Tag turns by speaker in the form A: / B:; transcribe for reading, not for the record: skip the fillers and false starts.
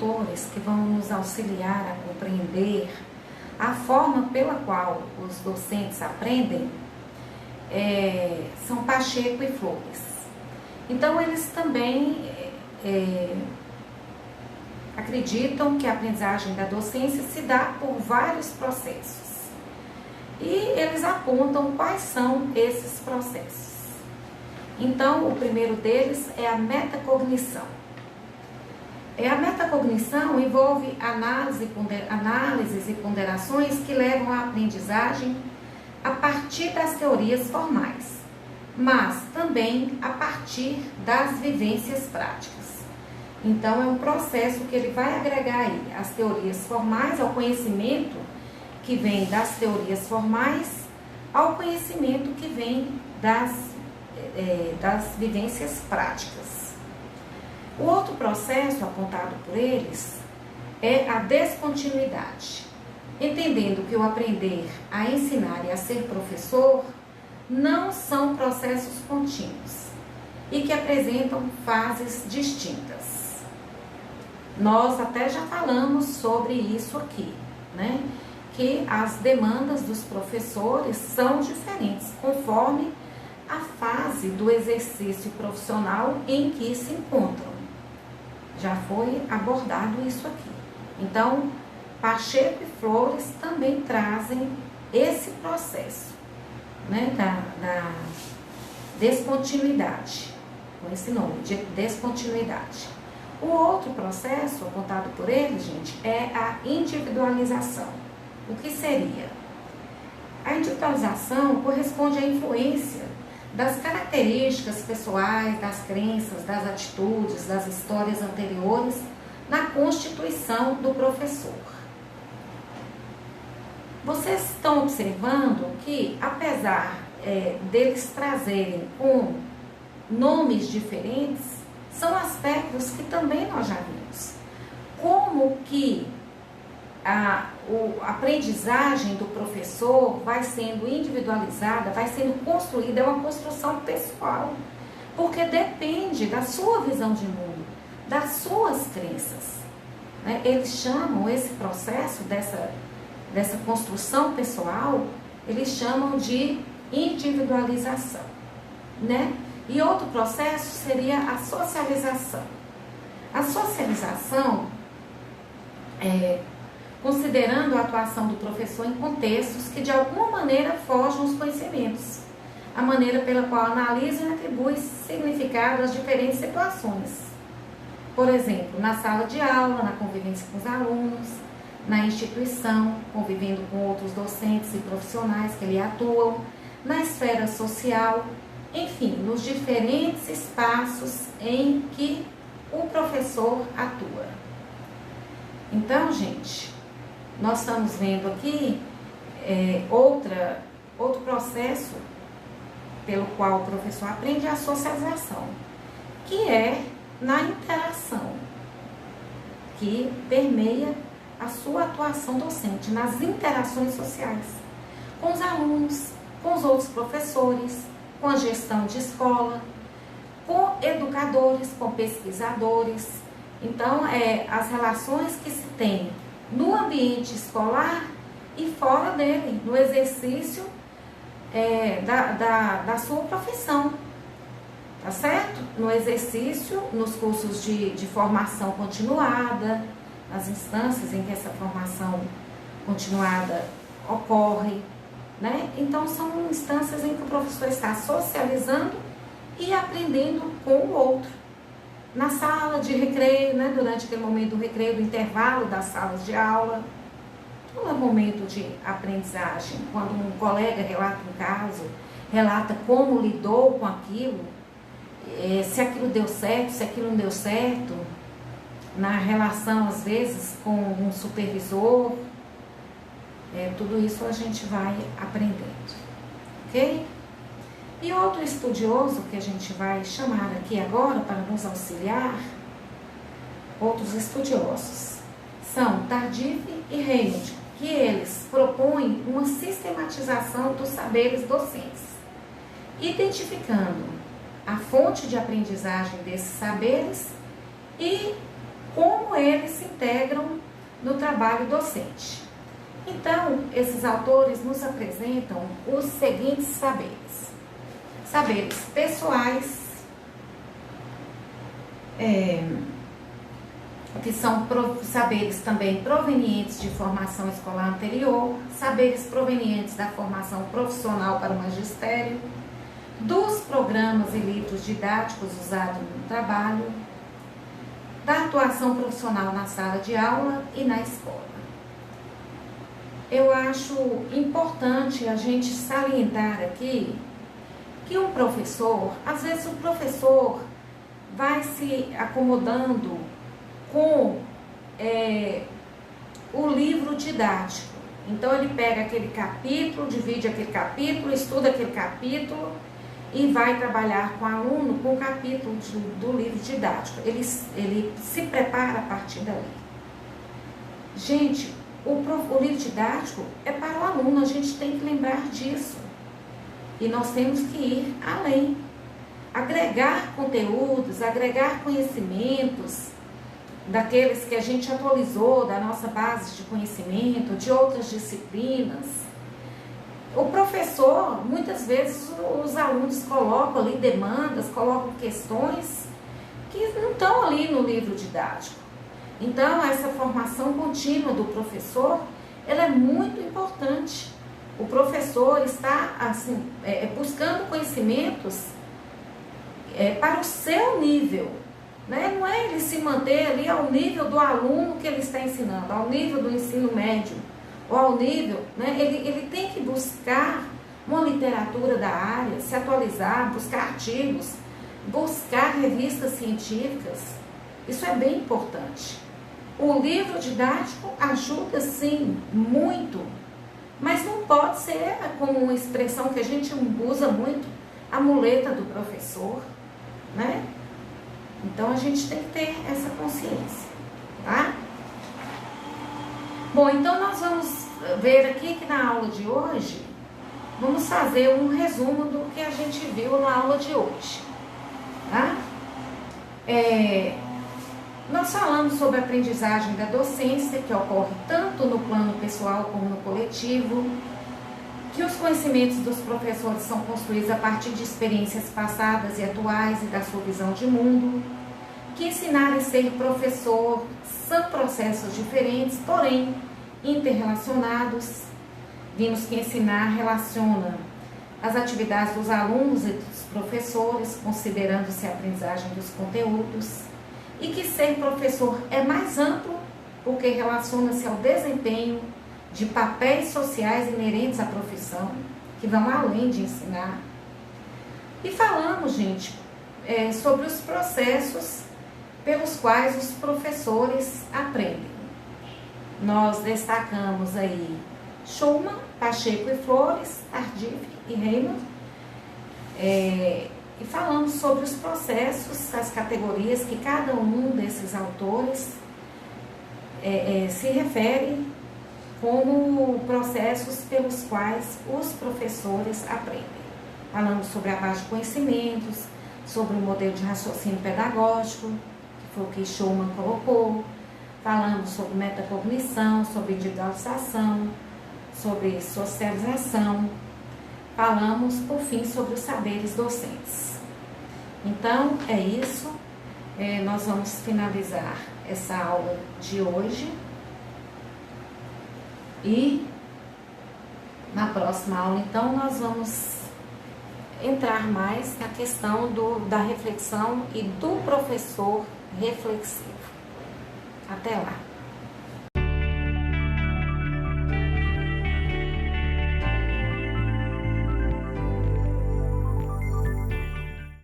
A: fatores que vão nos auxiliar a compreender a forma pela qual os docentes aprendem são Pacheco e Flores. Então, eles também acreditam que a aprendizagem da docência se dá por vários processos. E eles apontam quais são esses processos. Então, o primeiro deles é a metacognição. A metacognição envolve análises e ponderações que levam à aprendizagem a partir das teorias formais, mas também a partir das vivências práticas. Então, é um processo que ele vai agregar aí as teorias formais ao conhecimento que vem das teorias formais ao conhecimento que vem das vivências práticas. O outro processo apontado por eles é a descontinuidade, entendendo que o aprender a ensinar e a ser professor não são processos contínuos e que apresentam fases distintas. Nós até já falamos sobre isso aqui, né? Que as demandas dos professores são diferentes conforme a fase do exercício profissional em que se encontram. Já foi abordado isso aqui. Então, Pacheco e Flores também trazem esse processo, né, da descontinuidade, com esse nome, de descontinuidade. O outro processo apontado por eles, gente, é a individualização. O que seria? A individualização corresponde à influência das características pessoais, das crenças, das atitudes, das histórias anteriores na constituição do professor. Vocês estão observando que, apesar deles trazerem com nomes diferentes, são aspectos que também nós já vimos. Como que a aprendizagem do professor vai sendo individualizada, vai sendo construída, é uma construção pessoal, porque depende da sua visão de mundo, das suas crenças, né? Eles chamam esse processo dessa construção pessoal, eles chamam de individualização, né? E outro processo seria a socialização. A socialização considerando a atuação do professor em contextos que de alguma maneira forjam os conhecimentos, a maneira pela qual analisa e atribui significado às diferentes situações. Por exemplo, na sala de aula, na convivência com os alunos, na instituição, convivendo com outros docentes e profissionais que ali atuam, na esfera social, enfim, nos diferentes espaços em que o professor atua. Então, gente, nós estamos vendo aqui outro processo pelo qual o professor aprende a socialização, que é na interação, que permeia a sua atuação docente, nas interações sociais, com os alunos, com os outros professores, com a gestão de escola, com educadores, com pesquisadores. Então, as relações que se tem no ambiente escolar e fora dele, no exercício da sua profissão, tá certo? No exercício, nos cursos de formação continuada, nas instâncias em que essa formação continuada ocorre, né? Então, são instâncias em que o professor está socializando e aprendendo com o outro. Na sala de recreio, né, durante aquele momento do recreio, do intervalo das salas de aula, no momento de aprendizagem, quando um colega relata um caso, relata como lidou com aquilo, se aquilo deu certo, se aquilo não deu certo, na relação, às vezes, com um supervisor, tudo isso a gente vai aprendendo, ok? E outro estudioso que a gente vai chamar aqui agora para nos auxiliar, outros estudiosos, são Tardif e Reynold, que eles propõem uma sistematização dos saberes docentes, identificando a fonte de aprendizagem desses saberes e como eles se integram no trabalho docente. Então, esses autores nos apresentam os seguintes saberes. Saberes pessoais, que são saberes também provenientes de formação escolar anterior, saberes provenientes da formação profissional para o magistério, dos programas e livros didáticos usados no trabalho, da atuação profissional na sala de aula e na escola. Eu acho importante a gente salientar aqui que um professor, às vezes o professor vai se acomodando com o livro didático. Então ele pega aquele capítulo, divide aquele capítulo, estuda aquele capítulo e vai trabalhar com o aluno com o capítulo do livro didático. Ele se prepara a partir dali. Gente, o livro didático é para o aluno, a gente tem que lembrar disso. E nós temos que ir além. Agregar conteúdos, agregar conhecimentos daqueles que a gente atualizou, da nossa base de conhecimento, de outras disciplinas. O professor, muitas vezes os alunos colocam ali demandas, colocam questões que não estão ali no livro didático. Então, essa formação contínua do professor, ela é muito importante. O professor está assim, buscando conhecimentos para o seu nível, né? Não é ele se manter ali ao nível do aluno que ele está ensinando, ao nível do ensino médio, ou ao nível, né? Ele tem que buscar uma literatura da área, se atualizar, buscar artigos, buscar revistas científicas. Isso é bem importante. O livro didático ajuda, sim, muito, mas não pode ser, como uma expressão que a gente usa muito, a muleta do professor, né? Então, a gente tem que ter essa consciência, tá? Bom, então nós vamos ver aqui que na aula de hoje, vamos fazer um resumo do que a gente viu na aula de hoje, tá? Nós falamos sobre a aprendizagem da docência, que ocorre tanto no plano pessoal como no coletivo, que os conhecimentos dos professores são construídos a partir de experiências passadas e atuais e da sua visão de mundo, que ensinar e ser professor são processos diferentes, porém interrelacionados. Vimos que ensinar relaciona as atividades dos alunos e dos professores, considerando-se a aprendizagem dos conteúdos, e que ser professor é mais amplo, porque relaciona-se ao desempenho de papéis sociais inerentes à profissão, que vão além de ensinar. E falamos, gente, sobre os processos pelos quais os professores aprendem. Nós destacamos aí Schumann, Pacheco e Flores, Tardif e Reimann, e falamos sobre os processos, as categorias que cada um desses autores se refere como processos pelos quais os professores aprendem. Falamos sobre a base de conhecimentos, sobre o modelo de raciocínio pedagógico, que foi o que Schumann colocou. Falamos sobre metacognição, sobre individualização, sobre socialização. Falamos, por fim, sobre os saberes docentes. Então, é isso. Nós vamos finalizar essa aula de hoje. E na próxima aula, então, nós vamos entrar mais na questão da reflexão e do professor reflexivo. Até lá!